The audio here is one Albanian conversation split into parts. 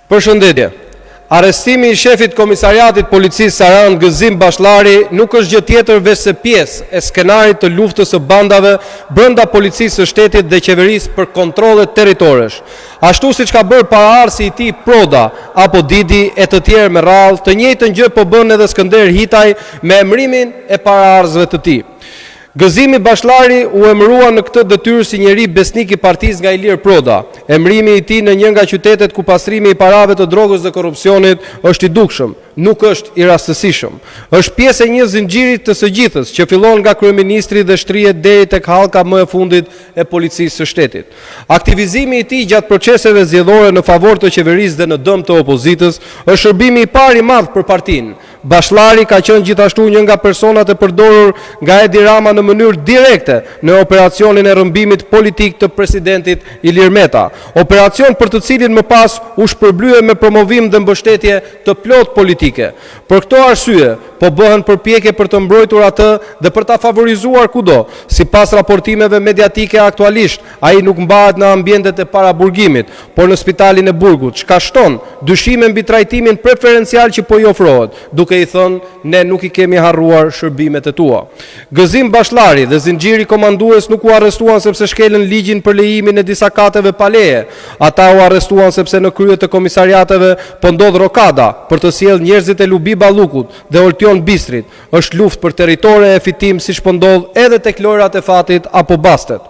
Përshëndetje. Arrestimi I shefit komisariatit policisë Sarand Gëzim Bashllari nuk është gjë tjetër veç se pjesë e skenarit të luftës së bandave brenda policisë së shtetit dhe qeverisë për kontrolle territoresh. Ashtu siç ka bërë paraardhësi I tij Proda apo Didi e të tjerë me radhë, të njëjtën gjë po bën edhe Skënder Hitaj me emërimin e paraardhësve të tij. Gëzimi Bashllari u emërua në këtë detyrë si njeri besnik I partisë nga Ilir Proda. Emërimi I tij në një nga qytetet ku pastrimi I parave të drogës dhe korrupsionit është I dukshëm, nuk është I rastësishëm. Është pjesë e një zinxhiri të së gjithës që fillon nga kryeministri dhe shtrihet deri tek hallka më e fundit e policisë së shtetit. Aktivizimi I tij gjatë proceseve zgjedhore në favor të qeverisë dhe në dëm të opozitës është shërbimi I parë I madh për partinë. Bashllari ka qenë gjithashtu një nga personat e përdorur nga Edi Rama në mënyrë direkte në operacionin e rrëmbimit politik të presidentit Ilir Meta, operacion për të cilin më pas u shpërblye me promovim dhe mbështetje të plot politike. Për këto arsye, po bëhen përpjekje për të mbrojtur atë dhe për ta favorizuar kudo. Sipas raportimeve mediatike aktualisht, ai nuk mbahet në ambientet e paraburgimit, por në spitalin e Burgut, çka shton dyshime mbi trajtimin preferencial që po I ofrohet, duke I thënë ne nuk I kemi harruar shërbimet e tua. Gëzim Bashllari dhe zinxhiri komandues nuk u arrestuan sepse shkelën ligjin për lejimin e disa kateve pa leje. Ata u arrestuan sepse në krye të komisariateve po ndodh rokada për të sjellë njerëzit e Lubi Ballukut dhe Oltion Bistrit. Është luftë për territore e fitim siç po ndodh edhe tek lojrat e fatit apo bastet.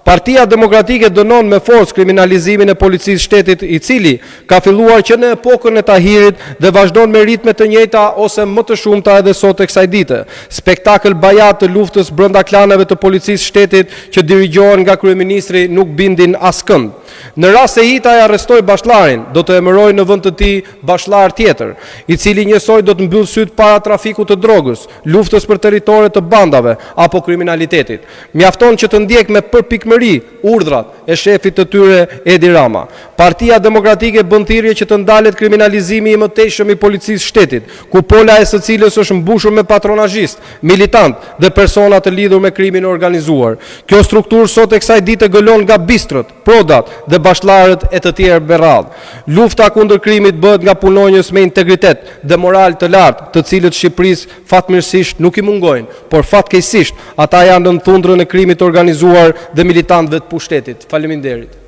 Partia Demokratike dënon me forcë kriminalizimin e policisë shtetit I cili ka filluar që në epokën e Tahirit dhe vazhdon me ritme të njëjta ose më të shumta edhe sot e kësaj dite. Spektakël bajat të luftës brenda klaneve të policisë shtetit që dirigjohen nga kryeministri nuk bindin askënd. Në rast se Hitaj arrestoi Bashlarin, do të emërojë në vend të tij Bashlar tjetër, I cili njësoj do të mbyll syt para trafikut të drogës, luftës për territore të bandave apo kriminalitetit. Mjafton që të ndjek me përpikmëri urdhrat e shefit të tyre Edi Rama. Partia Demokratike bën thirrje që të ndalet kriminalizimi I mëtejshëm I policisë shtetit, ku pola e së cilës është mbushur me patronazhist, militant dhe persona të lidhur me krimin e organizuar. Kjo strukturë sot e kësaj dite gëlon nga bistrët, prodat dhe bashkëllarët e të tjerë me radhë. Lufta kundër krimit bëhet nga punonjës me integritet dhe moral të lartë, të cilët Shqipërisë fatmirësisht nuk I mungojnë, por fatkeqësisht ata janë në thundrën e krimit organizuar dhe militantëve të pushtetit. Faleminderit.